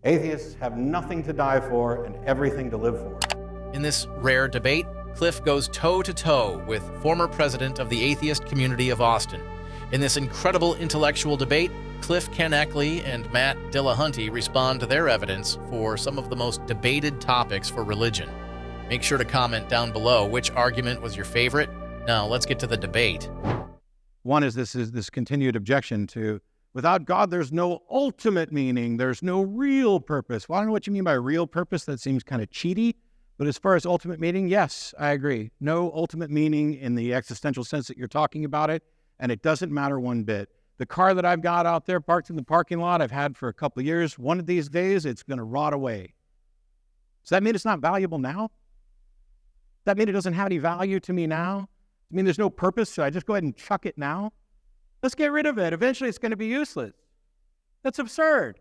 Atheists have nothing to die for and everything to live for. In this rare debate, Cliffe goes toe-to-toe with former president of the atheist community of Austin. In this incredible intellectual debate, Cliffe Knechtle and Matt Dillahunty respond to their evidence for some of the most debated topics for religion. Make sure to comment down below which argument was your favorite. Now, let's get to the debate. One is this continued objection to, without God, there's no ultimate meaning, there's no real purpose. Well, I don't know what you mean by real purpose. That seems kind of cheaty. But as far as ultimate meaning, yes, I agree. No ultimate meaning in the existential sense that you're talking about it, and it doesn't matter one bit. The car that I've got out there parked in the parking lot I've had for a couple of years, one of these days it's going to rot away. Does that mean it's not valuable now? Does that mean it doesn't have any value to me now? Does it mean there's no purpose? Should I just go ahead and chuck it now? Let's get rid of it. Eventually it's going to be useless. That's absurd.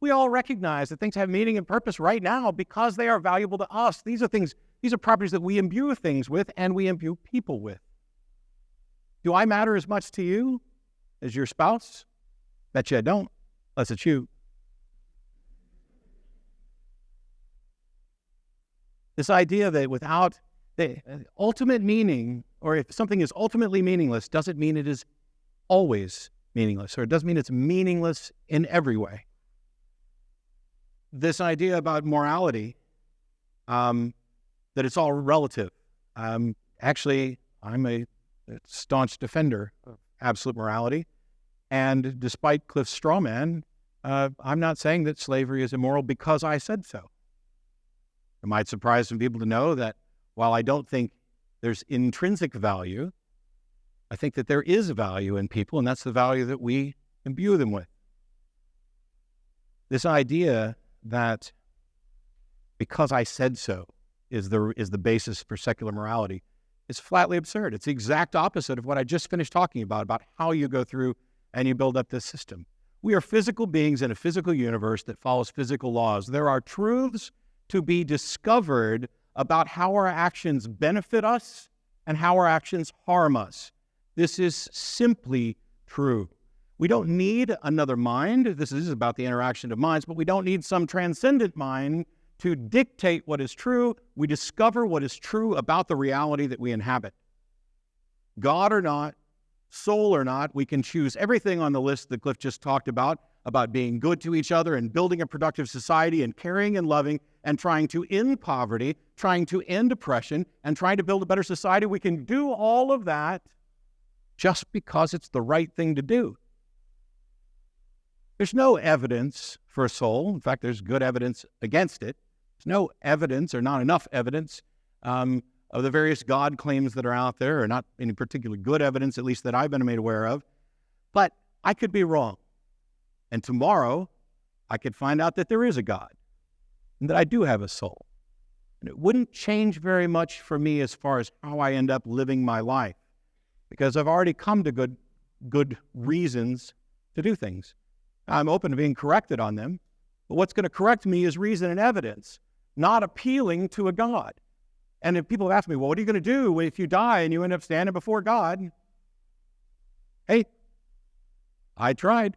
We all recognize that things have meaning and purpose right now because they are valuable to us. These are properties that we imbue things with and we imbue people with. Do I matter as much to you as your spouse? Bet you I don't, unless it's you. This idea that without the ultimate meaning, or if something is ultimately meaningless, doesn't mean it is always meaningless, or it doesn't mean it's meaningless in every way. This idea about morality, that it's all relative. Actually, I'm a staunch defender of absolute morality. And despite Cliffe's straw man, I'm not saying that slavery is immoral because I said so. It might surprise some people to know that while I don't think there's intrinsic value, I think that there is value in people, and that's the value that we imbue them with. This idea that because I said so is the basis for secular morality is flatly absurd. It's the exact opposite of what I just finished talking about how you go through and you build up this system. We are physical beings in a physical universe that follows physical laws. There are truths to be discovered about how our actions benefit us and how our actions harm us. This is simply true. We don't need another mind. This is about the interaction of minds, but we don't need some transcendent mind to dictate what is true. We discover what is true about the reality that we inhabit. God or not, soul or not, we can choose everything on the list that Cliffe just talked about being good to each other and building a productive society and caring and loving and trying to end poverty, trying to end oppression, and trying to build a better society. We can do all of that just because it's the right thing to do. There's no evidence for a soul. In fact, there's good evidence against it. There's no evidence, or not enough evidence, of the various God claims that are out there, or not any particularly good evidence, at least that I've been made aware of. But I could be wrong. And tomorrow, I could find out that there is a God, and that I do have a soul. And it wouldn't change very much for me as far as how I end up living my life, because I've already come to good reasons to do things. I'm open to being corrected on them, but what's going to correct me is reason and evidence, not appealing to a God. And if people ask me, well, what are you going to do if you die and you end up standing before God? Hey, I tried.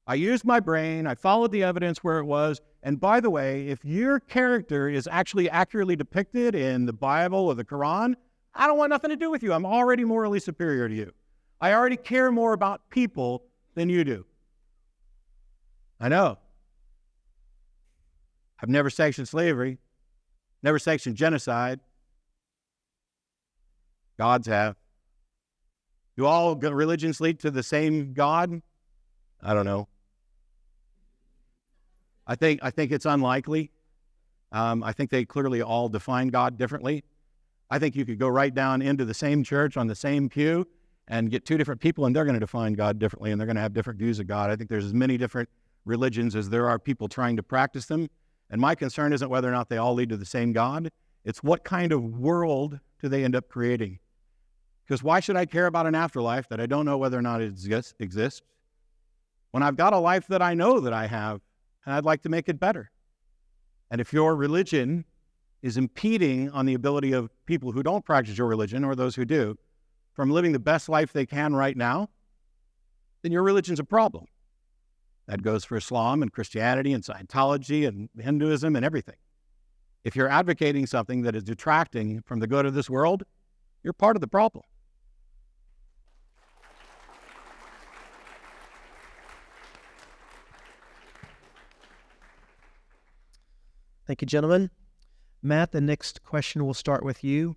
I used my brain. I followed the evidence where it was. And by the way, if your character is actually accurately depicted in the Bible or the Quran, I don't want nothing to do with you. I'm already morally superior to you. I already care more about people than you do. I know. I've never sanctioned slavery, never sanctioned genocide. Gods have. Do all religions lead to the same God? I don't know. I think it's unlikely. I think they clearly all define God differently. I think you could go right down into the same church on the same pew and get two different people, and they're going to define God differently, and they're going to have different views of God. I think there's as many different religions as there are people trying to practice them. And my concern isn't whether or not they all lead to the same God. It's what kind of world do they end up creating? Because why should I care about an afterlife that I don't know whether or not it exists when I've got a life that I know that I have, and I'd like to make it better? And if your religion is impeding on the ability of people who don't practice your religion, or those who do, from living the best life they can right now, then your religion's a problem. That goes for Islam and Christianity and Scientology and Hinduism and everything. If you're advocating something that is detracting from the good of this world, you're part of the problem. Thank you, gentlemen. Matt, the next question will start with you.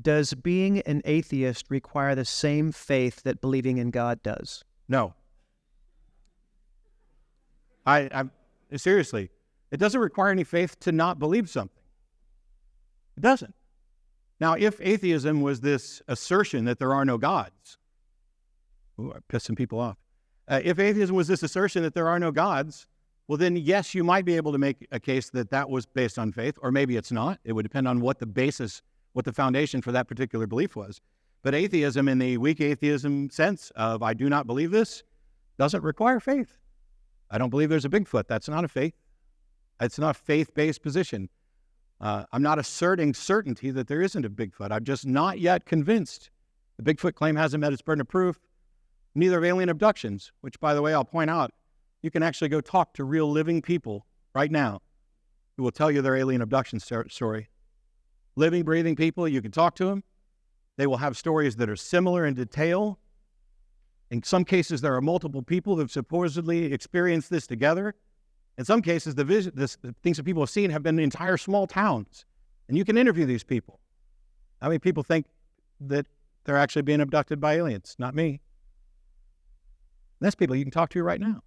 Does being an atheist require the same faith that believing in God does? No. Seriously, it doesn't require any faith to not believe something. It doesn't. Now, if atheism was this assertion that there are no gods, I pissed some people off. If atheism was this assertion that there are no gods, well, then yes, you might be able to make a case that that was based on faith, or maybe it's not. It would depend on what the basis, what the foundation for that particular belief was. But atheism, in the weak atheism sense of I do not believe this, doesn't require faith. I don't believe there's a Bigfoot. That's not a faith. It's not a faith-based position. I'm not asserting certainty that there isn't a Bigfoot. I'm just not yet convinced. The Bigfoot claim hasn't met its burden of proof. Neither of alien abductions, which, by the way, I'll point out, you can actually go talk to real living people right now who will tell you their alien abduction story. Living, breathing people, you can talk to them. They will have stories that are similar in detail. In some cases, there are multiple people who have supposedly experienced this together. In some cases, the things that people have seen have been entire small towns. And you can interview these people. How many people think that they're actually being abducted by aliens? Not me. That's people you can talk to right now.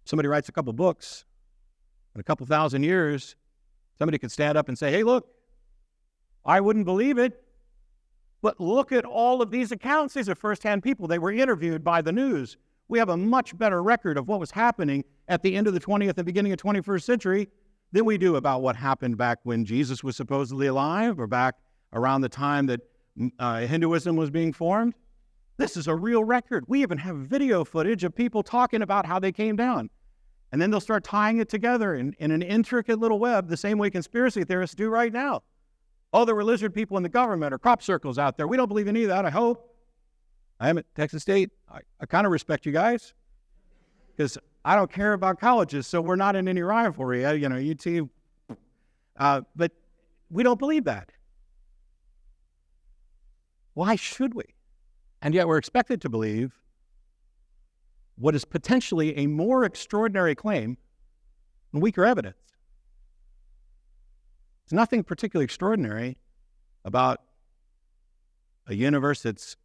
Somebody writes a couple books, in a couple thousand years, somebody could stand up and say, hey, look, I wouldn't believe it, but look at all of these accounts. These are firsthand people. They were interviewed by the news. We have a much better record of what was happening at the end of the 20th and beginning of 21st century than we do about what happened back when Jesus was supposedly alive or back around the time that Hinduism was being formed. This is a real record. We even have video footage of people talking about how they came down. And then they'll start tying it together in an intricate little web, the same way conspiracy theorists do right now. Oh, there were lizard people in the government or crop circles out there. We don't believe any of that, I hope. I am at Texas State. I kind of respect you guys because I don't care about colleges, so we're not in any rivalry. UT. But we don't believe that. Why should we? And yet we're expected to believe what is potentially a more extraordinary claim and weaker evidence. There's nothing particularly extraordinary about a universe that's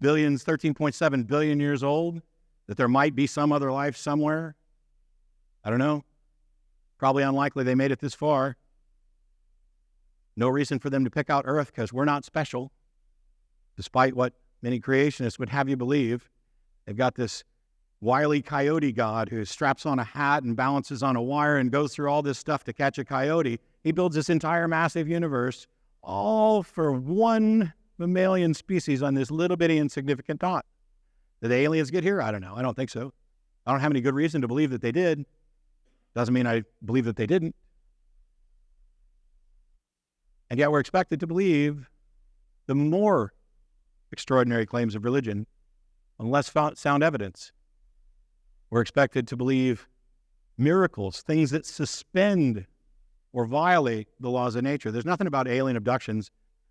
billions, 13.7 billion years old, that there might be some other life somewhere. I don't know. Probably unlikely they made it this far. No reason for them to pick out Earth because we're not special, despite what many creationists would have you believe. They've got this wily coyote god who straps on a hat and balances on a wire and goes through all this stuff to catch a coyote. He builds this entire massive universe, all for one mammalian species on this little bitty insignificant dot. Did the aliens get here? I don't know. I don't think so. I don't have any good reason to believe that they did. Doesn't mean I believe that they didn't. And yet we're expected to believe the more extraordinary claims of religion on less sound evidence. We're expected to believe miracles, things that suspend or violate the laws of nature. There's nothing about alien abductions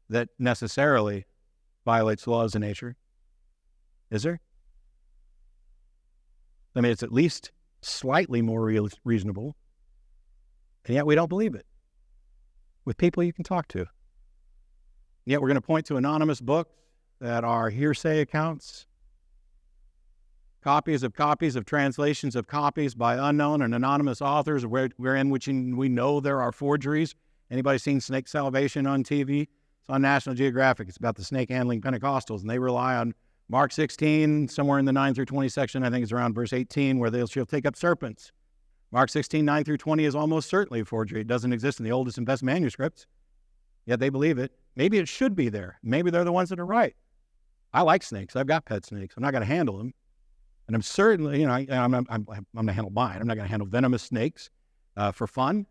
that necessarily violates the laws of nature. Is there? I mean, it's at least slightly more reasonable, and yet we don't believe it. With people you can talk to. And yet we're going to point to anonymous books that are hearsay accounts, copies of translations of copies by unknown and anonymous authors, wherein which we know there are forgeries. Anybody seen Snake Salvation on TV? It's on National Geographic. It's about the snake handling Pentecostals, and they rely on Mark 16, somewhere in the 9 through 20 section, I think it's around verse 18, where she'll take up serpents. Mark 16, 9 through 20 is almost certainly a forgery. It doesn't exist in the oldest and best manuscripts, yet they believe it. Maybe it should be there. Maybe they're the ones that are right. I like snakes. I've got pet snakes. I'm not going to handle them. And I'm certainly, I'm going to handle mine. I'm not going to handle venomous snakes for fun,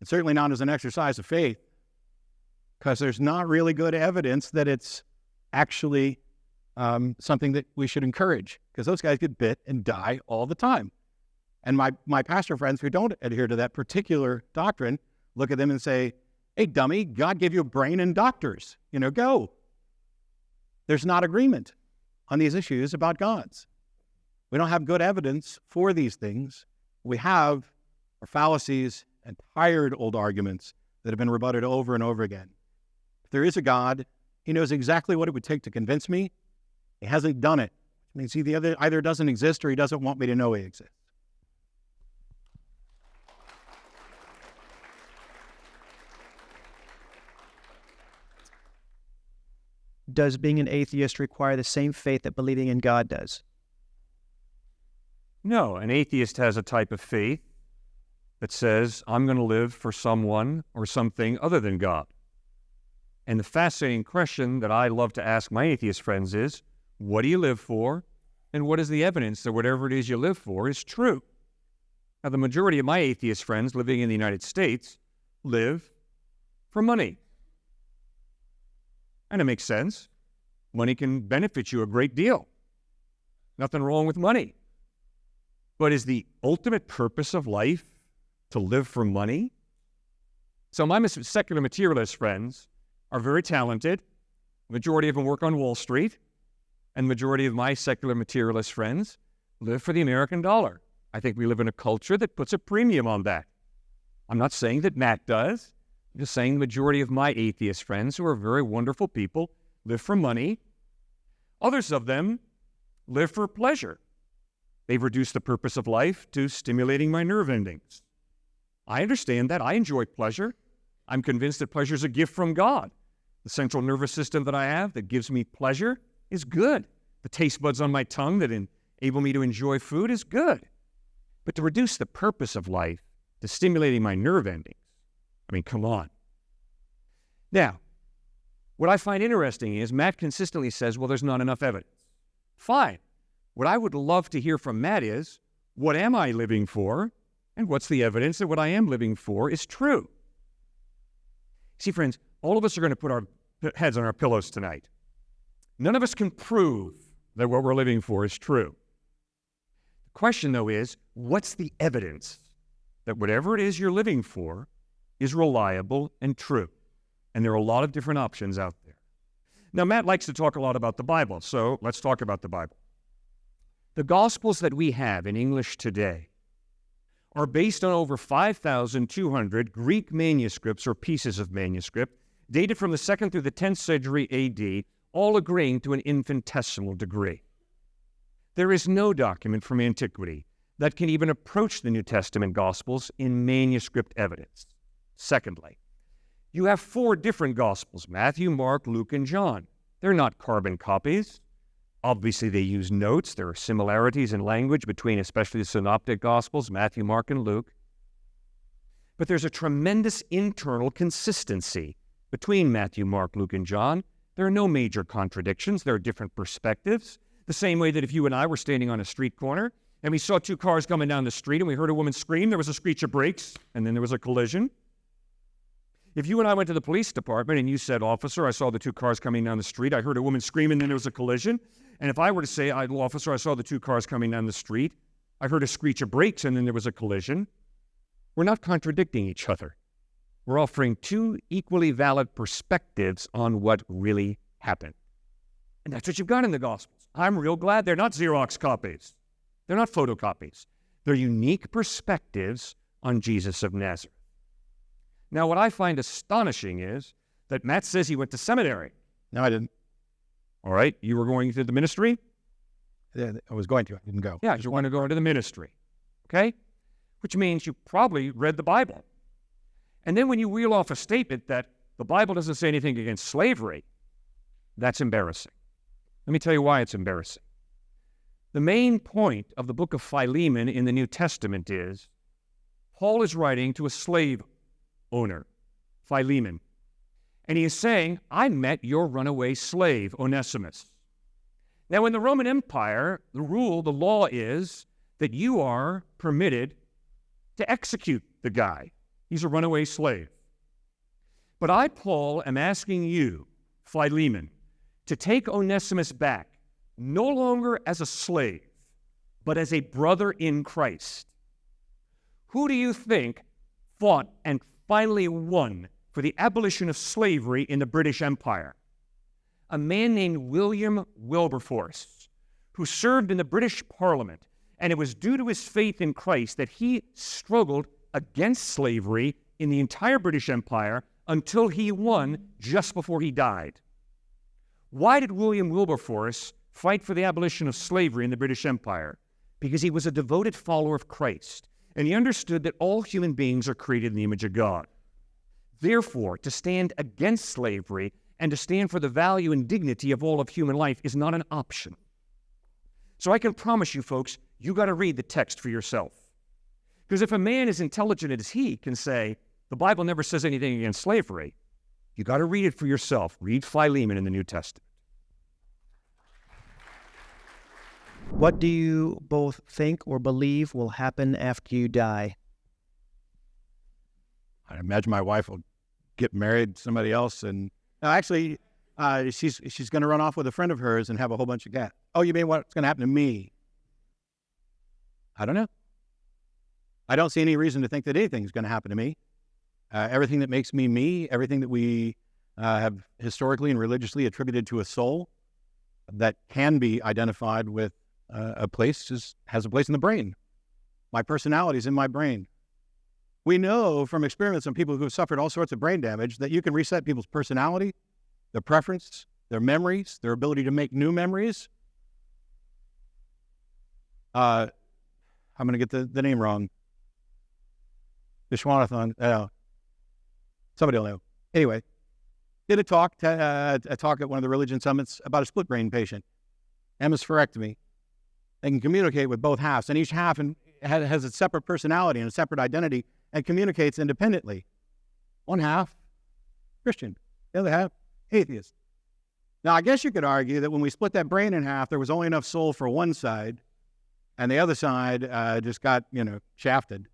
and certainly not as an exercise of faith, because there's not really good evidence that it's actually something that we should encourage, because those guys get bit and die all the time. And my pastor friends who don't adhere to that particular doctrine look at them and say, hey, dummy, God gave you a brain and doctors. Go. There's not agreement on these issues about gods. We don't have good evidence for these things. We have our fallacies and tired old arguments that have been rebutted over and over again. If there is a God, he knows exactly what it would take to convince me. He hasn't done it. Which means he either doesn't exist or he doesn't want me to know he exists. Does being an atheist require the same faith that believing in God does? No, an atheist has a type of faith that says, I'm going to live for someone or something other than God. And the fascinating question that I love to ask my atheist friends is, what do you live for? And what is the evidence that whatever it is you live for is true? Now, the majority of my atheist friends living in the United States live for money. And it makes sense. Money can benefit you a great deal. Nothing wrong with money. But is the ultimate purpose of life to live for money? So my secular materialist friends are very talented. The majority of them work on Wall Street. And the majority of my secular materialist friends live for the American dollar. I think we live in a culture that puts a premium on that. I'm not saying that Matt does. I'm just saying the majority of my atheist friends, who are very wonderful people, live for money. Others of them live for pleasure. They've reduced the purpose of life to stimulating my nerve endings. I understand that. I enjoy pleasure. I'm convinced that pleasure is a gift from God. The central nervous system that I have that gives me pleasure is good. The taste buds on my tongue that enable me to enjoy food is good. But to reduce the purpose of life to stimulating my nerve endings, I mean, come on. Now, what I find interesting is Matt consistently says, well, there's not enough evidence. Fine. What I would love to hear from Matt is, what am I living for? And what's the evidence that what I am living for is true? See, friends, all of us are going to put our heads on our pillows tonight. None of us can prove that what we're living for is true. The question, though, is, what's the evidence that whatever it is you're living for is reliable and true? And there are a lot of different options out there. Now, Matt likes to talk a lot about the Bible, so let's talk about the Bible. The Gospels that we have in English today are based on over 5,200 Greek manuscripts or pieces of manuscript dated from the 2nd through the 10th century A.D., all agreeing to an infinitesimal degree. There is no document from antiquity that can even approach the New Testament Gospels in manuscript evidence. Secondly, you have 4 different Gospels, Matthew, Mark, Luke, and John. They're not carbon copies. Obviously, they use notes. There are similarities in language between especially the synoptic Gospels, Matthew, Mark, and Luke. But there's a tremendous internal consistency between Matthew, Mark, Luke, and John. There are no major contradictions. There are different perspectives. The same way that if you and I were standing on a street corner and we saw 2 cars coming down the street and we heard a woman scream, there was a screech of brakes, and then there was a collision. If you and I went to the police department and you said, officer, I saw the 2 cars coming down the street, I heard a woman scream, and then there was a collision. And if I were to say, officer, I saw the 2 cars coming down the street, I heard a screech of brakes, and then there was a collision, we're not contradicting each other. We're offering 2 equally valid perspectives on what really happened. And that's what you've got in the Gospels. I'm real glad they're not Xerox copies. They're not photocopies. They're unique perspectives on Jesus of Nazareth. Now, what I find astonishing is that Matt says he went to seminary. No, I didn't. All right, you were going to the ministry? Yeah, I was going to. I didn't go. Yeah, you want to go into the ministry, okay? Which means you probably read the Bible. And then when you reel off a statement that the Bible doesn't say anything against slavery, that's embarrassing. Let me tell you why it's embarrassing. The main point of the book of Philemon in the New Testament is Paul is writing to a slave owner, Philemon. And he is saying, I met your runaway slave, Onesimus. Now, in the Roman Empire, the law is that you are permitted to execute the guy. He's a runaway slave. But I, Paul, am asking you, Philemon, to take Onesimus back no longer as a slave, but as a brother in Christ. Who do you think fought and finally won for the abolition of slavery in the British Empire? A man named William Wilberforce, who served in the British Parliament, and it was due to his faith in Christ that he struggled against slavery in the entire British Empire until he won just before he died. Why did William Wilberforce fight for the abolition of slavery in the British Empire? Because he was a devoted follower of Christ, and he understood that all human beings are created in the image of God. Therefore, to stand against slavery and to stand for the value and dignity of all of human life is not an option. So I can promise you, folks, you got to read the text for yourself. Because if a man as intelligent as he can say, the Bible never says anything against slavery, you got to read it for yourself. Read Philemon in the New Testament. What do you both think or believe will happen after you die? I imagine my wife will get married to somebody else, and actually, she's going to run off with a friend of hers and have a whole bunch of cats. Oh, you mean what's going to happen to me? I don't know. I don't see any reason to think that anything's going to happen to me. Everything that makes me me, everything that we have historically and religiously attributed to a soul that can be identified with a place has a place in the brain. My personality is in my brain. We know from experiments on people who have suffered all sorts of brain damage that you can reset people's personality, their preference, their memories, their ability to make new memories. I'm going to get the name wrong. Vishwanathan. Somebody will know. Anyway, did a talk at one of the religion summits about a split brain patient, hemispherectomy. They can communicate with both halves, and each half has a separate personality and a separate identity and communicates independently. One half, Christian. The other half, atheist. Now, I guess you could argue that when we split that brain in half, there was only enough soul for one side, and the other side just got, shafted.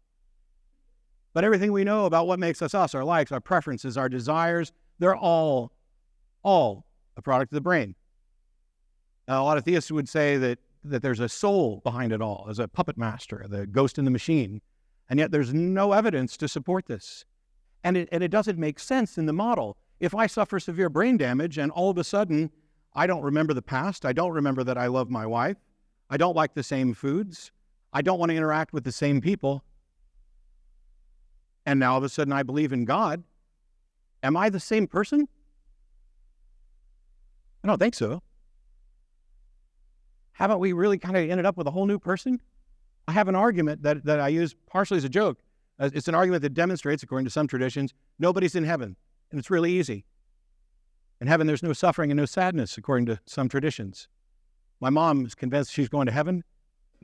But everything we know about what makes us us, our likes, our preferences, our desires, they're all a product of the brain. Now, a lot of theists would say that there's a soul behind it all, as a puppet master, the ghost in the machine. And yet there's no evidence to support this. And it doesn't make sense in the model. If I suffer severe brain damage and all of a sudden I don't remember the past, I don't remember that I love my wife, I don't like the same foods, I don't want to interact with the same people, and now all of a sudden I believe in God, am I the same person? I don't think so. Haven't we really kind of ended up with a whole new person? I have an argument that I use partially as a joke. It's an argument that demonstrates, according to some traditions, nobody's in heaven, and it's really easy. In heaven, there's no suffering and no sadness, according to some traditions. My mom is convinced she's going to heaven.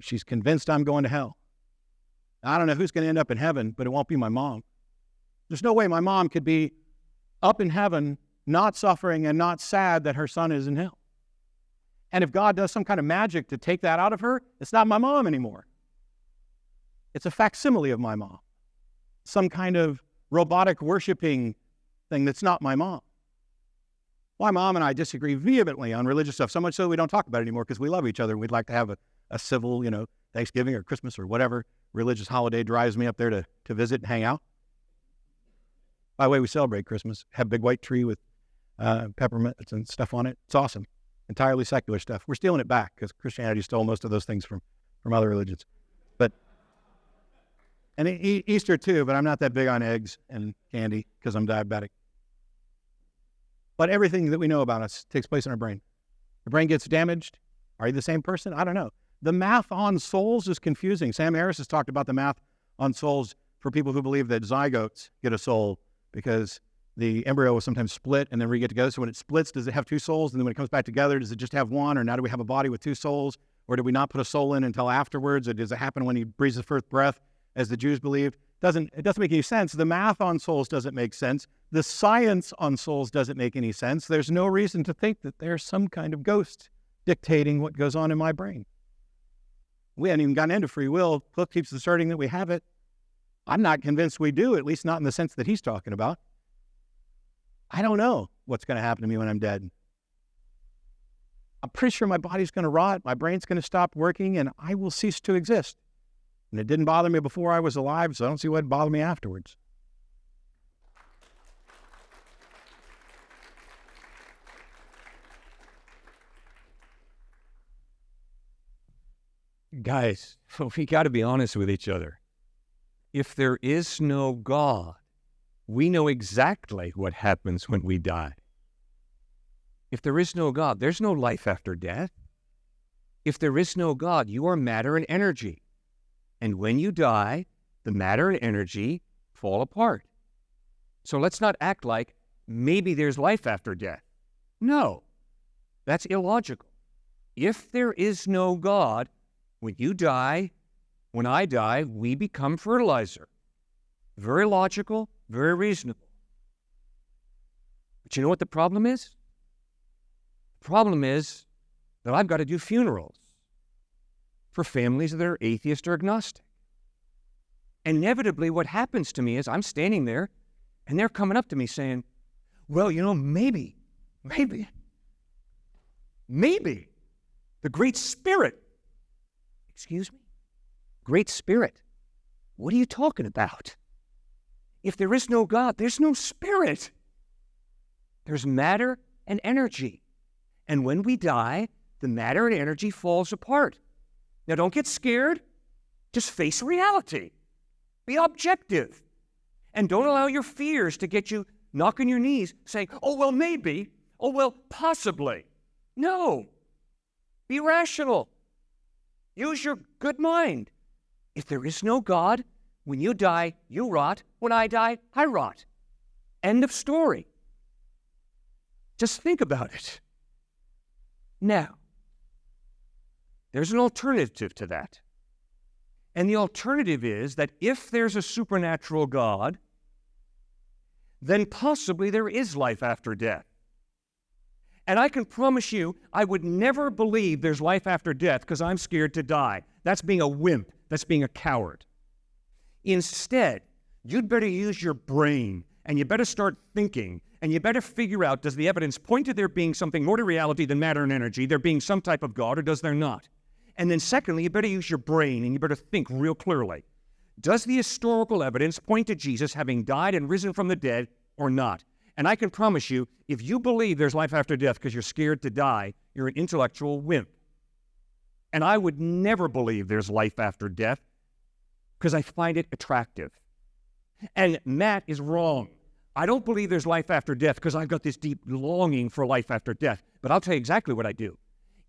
She's convinced I'm going to hell. I don't know who's going to end up in heaven, but it won't be my mom. There's no way my mom could be up in heaven, not suffering and not sad that her son is in hell. And if God does some kind of magic to take that out of her, it's not my mom anymore. It's a facsimile of my mom. Some kind of robotic worshiping thing that's not my mom. My mom and I disagree vehemently on religious stuff, so much so we don't talk about it anymore because we love each other. We'd like to have a civil, Thanksgiving or Christmas or whatever religious holiday drives me up there to visit and hang out. By the way, we celebrate Christmas, have a big white tree with peppermints and stuff on it. It's awesome. Entirely secular stuff. We're stealing it back because Christianity stole most of those things from other religions. And Easter too, but I'm not that big on eggs and candy because I'm diabetic. But everything that we know about us takes place in our brain. The brain gets damaged. Are you the same person? I don't know. The math on souls is confusing. Sam Harris has talked about the math on souls for people who believe that zygotes get a soul because the embryo will sometimes split and then we get together. So when it splits, does it have two souls? And then when it comes back together, does it just have one? Or now do we have a body with two souls? Or did we not put a soul in until afterwards? Or does it happen when he breathes his first breath, as the Jews believed? It doesn't make any sense. The math on souls doesn't make sense. The science on souls doesn't make any sense. There's no reason to think that there's some kind of ghost dictating what goes on in my brain. We haven't even gotten into free will. Cliff keeps asserting that we have it. I'm not convinced we do, at least not in the sense that he's talking about. I don't know what's going to happen to me when I'm dead. I'm pretty sure my body's going to rot, my brain's going to stop working, and I will cease to exist. And it didn't bother me before I was alive, so I don't see what bothered me afterwards. Guys, we got to be honest with each other. If there is no God, we know exactly what happens when we die. If there is no God, there's no life after death. If there is no God, you are matter and energy. And when you die, the matter and energy fall apart. So let's not act like maybe there's life after death. No, that's illogical. If there is no God, when you die, when I die, we become fertilizer. Very logical, very reasonable. But you know what the problem is? The problem is that I've got to do funerals for families that are atheist or agnostic. Inevitably, what happens to me is I'm standing there and they're coming up to me saying, well, you know, maybe, the Great Spirit. Excuse me? Great Spirit? What are you talking about? If there is no God, there's no spirit. There's matter and energy. And when we die, the matter and energy falls apart. Now, don't get scared. Just face reality. Be objective. And don't allow your fears to get you knocking your knees saying, oh, well, maybe. Oh, well, possibly. No. Be rational. Use your good mind. If there is no God, when you die, you rot. When I die, I rot. End of story. Just think about it. Now, there's an alternative to that. And the alternative is that if there's a supernatural God, then possibly there is life after death. And I can promise you, I would never believe there's life after death because I'm scared to die. That's being a wimp. That's being a coward. Instead, you'd better use your brain, and you better start thinking, and you better figure out, does the evidence point to there being something more to reality than matter and energy, there being some type of God, or does there not? And then secondly, you better use your brain, and you better think real clearly. Does the historical evidence point to Jesus having died and risen from the dead or not? And I can promise you, if you believe there's life after death because you're scared to die, you're an intellectual wimp. And I would never believe there's life after death because I find it attractive. And Matt is wrong. I don't believe there's life after death because I've got this deep longing for life after death. But I'll tell you exactly what I do.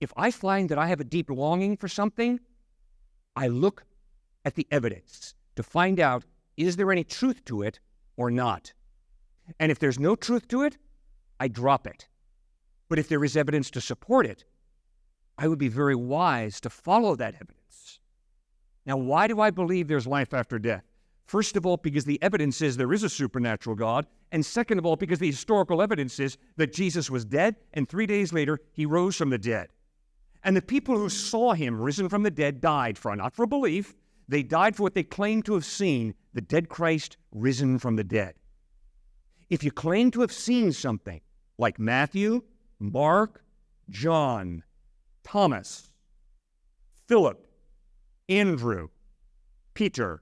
If I find that I have a deep longing for something, I look at the evidence to find out, is there any truth to it or not? And if there's no truth to it, I drop it. But if there is evidence to support it, I would be very wise to follow that evidence. Now, why do I believe there's life after death? First of all, because the evidence is there is a supernatural God. And second of all, because the historical evidence is that Jesus was dead, and 3 days later, he rose from the dead. And the people who saw him risen from the dead died not for belief. They died for what they claimed to have seen, the dead Christ risen from the dead. If you claim to have seen something like Matthew, Mark, John, Thomas, Philip, Andrew, Peter,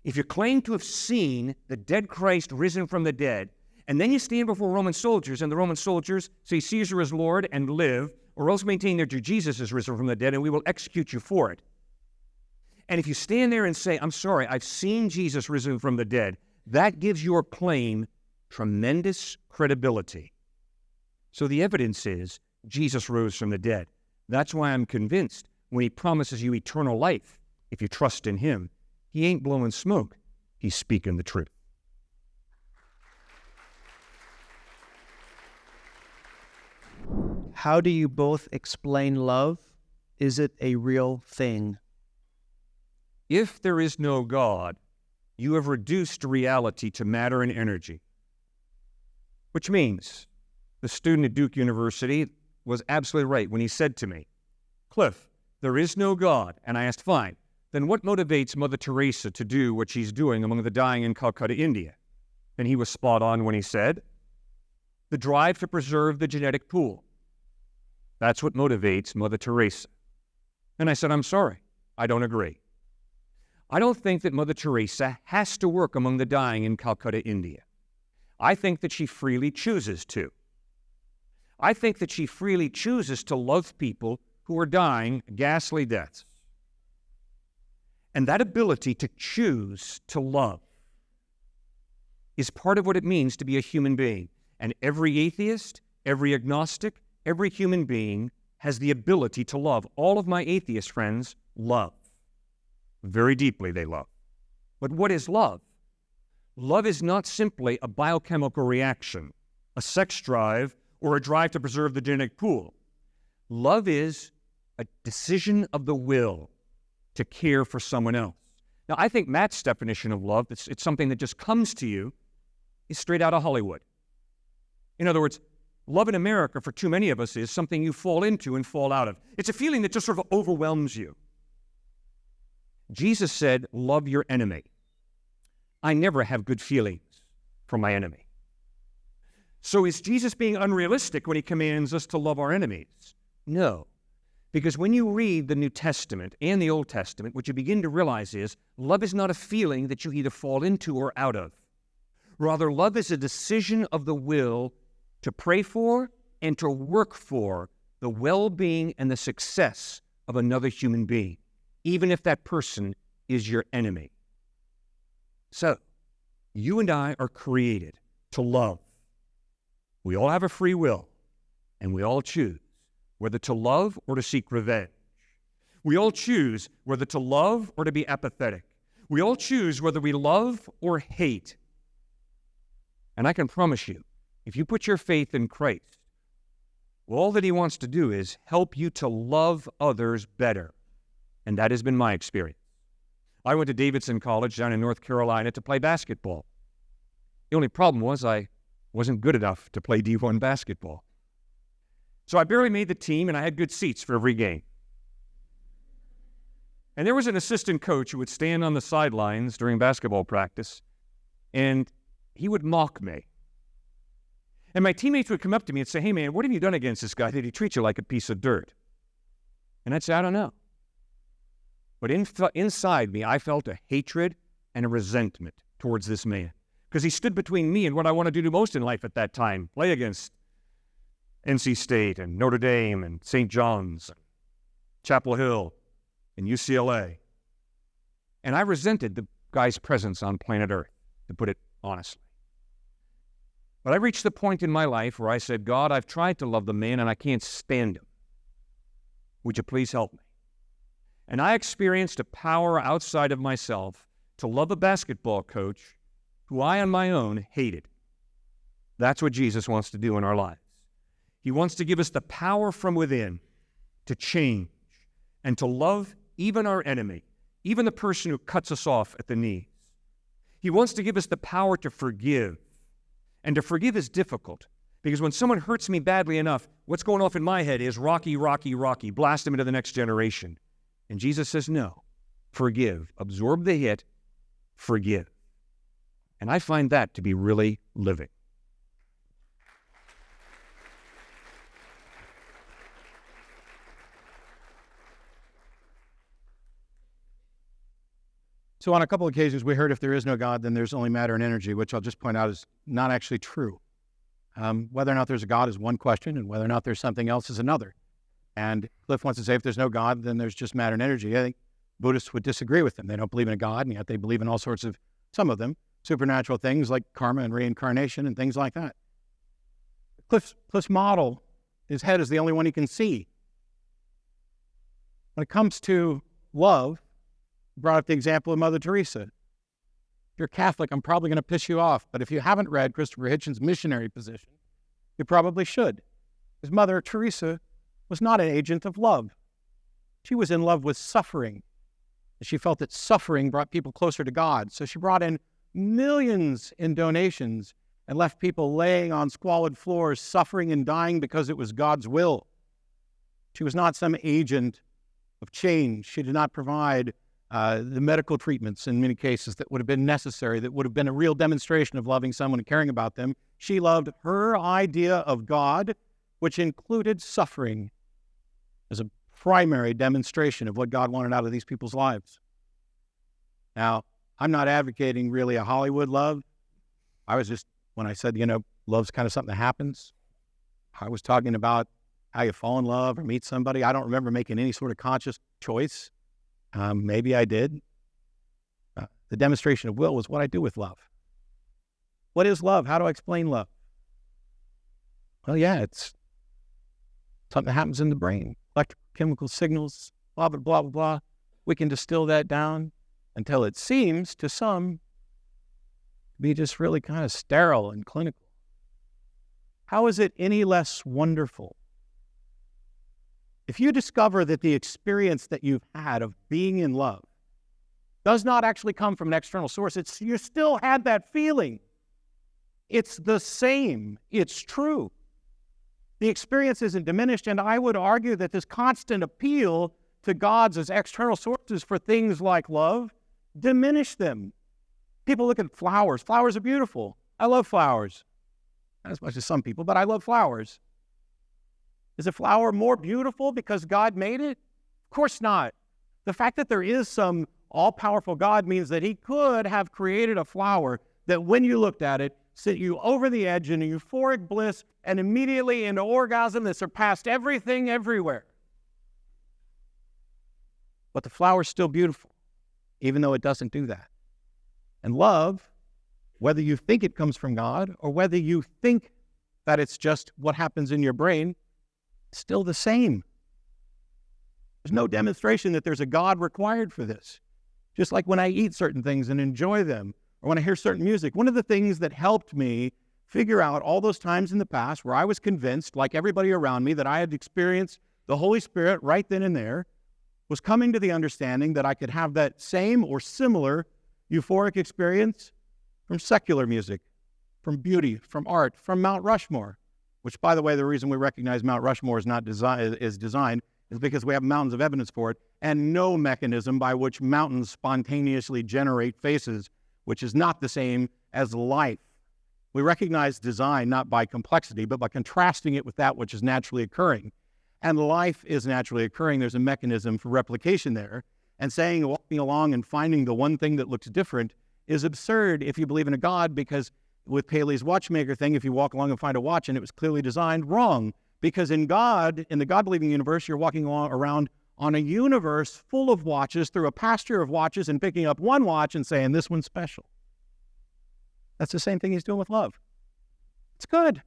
if you claim to have seen the dead Christ risen from the dead, and then you stand before Roman soldiers, and the Roman soldiers say Caesar is Lord and live, or else maintain that Jesus is risen from the dead, and we will execute you for it. And if you stand there and say, I'm sorry, I've seen Jesus risen from the dead, that gives your claim tremendous credibility. So the evidence is Jesus rose from the dead. That's why I'm convinced when he promises you eternal life, if you trust in him, he ain't blowing smoke. He's speaking the truth. How do you both explain love? Is it a real thing? If there is no God, you have reduced reality to matter and energy. Which means the student at Duke University was absolutely right when he said to me, Cliff, there is no God. And I asked, fine, then what motivates Mother Teresa to do what she's doing among the dying in Calcutta, India? And he was spot on when he said, the drive to preserve the genetic pool. That's what motivates Mother Teresa. And I said, I'm sorry, I don't agree. I don't think that Mother Teresa has to work among the dying in Calcutta, India. I think that she freely chooses to. I think that she freely chooses to love people who are dying ghastly deaths. And that ability to choose to love is part of what it means to be a human being. And every atheist, every agnostic, every human being has the ability to love. All of my atheist friends love. Very deeply they love. But what is love? Love is not simply a biochemical reaction, a sex drive, or a drive to preserve the genetic pool. Love is a decision of the will to care for someone else. Now, I think Matt's definition of love, it's something that just comes to you, is straight out of Hollywood. In other words, love in America for too many of us is something you fall into and fall out of. It's a feeling that just sort of overwhelms you. Jesus said, love your enemy. I never have good feelings for my enemy. So is Jesus being unrealistic when he commands us to love our enemies? No. Because when you read the New Testament and the Old Testament, what you begin to realize is love is not a feeling that you either fall into or out of. Rather, love is a decision of the will to pray for and to work for the well-being and the success of another human being, even if that person is your enemy. So, you and I are created to love. We all have a free will, and we all choose whether to love or to seek revenge. We all choose whether to love or to be apathetic. We all choose whether we love or hate. And I can promise you, if you put your faith in Christ, all that he wants to do is help you to love others better. And that has been my experience. I went to Davidson College down in North Carolina to play basketball. The only problem was I wasn't good enough to play D1 basketball. So I barely made the team, and I had good seats for every game. And there was an assistant coach who would stand on the sidelines during basketball practice, and he would mock me. And my teammates would come up to me and say, hey man, what have you done against this guy? Did he treat you like a piece of dirt? And I'd say, I don't know. But inside me, I felt a hatred and a resentment towards this man, because he stood between me and what I wanted to do most in life at that time, play against NC State and Notre Dame and St. John's, and Chapel Hill and UCLA. And I resented the guy's presence on planet Earth, to put it honestly. But I reached the point in my life where I said, God, I've tried to love the man and I can't stand him. Would you please help me? And I experienced a power outside of myself to love a basketball coach who I on my own hated. That's what Jesus wants to do in our lives. He wants to give us the power from within to change and to love even our enemy, even the person who cuts us off at the knees. He wants to give us the power to forgive. And to forgive is difficult, because when someone hurts me badly enough, what's going off in my head is Rocky, Rocky, Rocky, blast him into the next generation. And Jesus says, no, forgive, absorb the hit, forgive. And I find that to be really living. So on a couple of occasions, we heard if there is no God, then there's only matter and energy, which I'll just point out is not actually true. Whether or not there's a God is one question, and whether or not there's something else is another. And Cliffe wants to say if there's no God, then there's just matter and energy. I think Buddhists would disagree with them. They don't believe in a God, and yet they believe in all sorts of, some of them, supernatural things like karma and reincarnation and things like that. Cliffe's model, his head is the only one he can see. When it comes to love, brought up the example of Mother Teresa. If you're Catholic, I'm probably going to piss you off, but if you haven't read Christopher Hitchens' missionary position, you probably should. Because Mother Teresa was not an agent of love. She was in love with suffering. She felt that suffering brought people closer to God. So she brought in millions in donations and left people laying on squalid floors, suffering and dying because it was God's will. She was not some agent of change. She did not provide the medical treatments in many cases that would have been necessary, that would have been a real demonstration of loving someone and caring about them. She loved her idea of God, which included suffering as a primary demonstration of what God wanted out of these people's lives. Now, I'm not advocating really a Hollywood love. I was just, when I said, love's kind of something that happens, I was talking about how you fall in love or meet somebody. I don't remember making any sort of conscious choice. Maybe I did. The demonstration of will was what I do with love. What is love? How do I explain love? Well, yeah, it's something that happens in the brain. Electrochemical signals, blah, blah, blah, blah, blah. We can distill that down until it seems to some to be just really kind of sterile and clinical. How is it any less wonderful if you discover that the experience that you've had of being in love does not actually come from an external source? You still had that feeling. It's the same. It's true. The experience isn't diminished, and I would argue that this constant appeal to gods as external sources for things like love diminish them. People look at flowers. Flowers are beautiful. I love flowers. Not as much as some people, but I love flowers. Is a flower more beautiful because God made it? Of course not. The fact that there is some all-powerful God means that he could have created a flower that when you looked at it, sent you over the edge in a euphoric bliss and immediately into orgasm that surpassed everything everywhere. But the flower's still beautiful, even though it doesn't do that. And love, whether you think it comes from God or whether you think that it's just what happens in your brain, it's still the same. There's no demonstration that there's a God required for this. Just like when I eat certain things and enjoy them, or when I hear certain music. One of the things that helped me figure out all those times in the past where I was convinced, like everybody around me, that I had experienced the Holy Spirit right then and there, was coming to the understanding that I could have that same or similar euphoric experience from secular music, from beauty, from art, from Mount Rushmore, which, by the way, the reason we recognize Mount Rushmore is designed is because we have mountains of evidence for it, and no mechanism by which mountains spontaneously generate faces, which is not the same as life. We recognize design not by complexity, but by contrasting it with that which is naturally occurring. And life is naturally occurring. There's a mechanism for replication there. And walking along and finding the one thing that looks different is absurd if you believe in a God, because with Paley's watchmaker thing, if you walk along and find a watch and it was clearly designed, wrong. Because in the God-believing universe, you're walking around on a universe full of watches through a pasture of watches and picking up one watch and saying, this one's special. That's the same thing he's doing with love. It's good.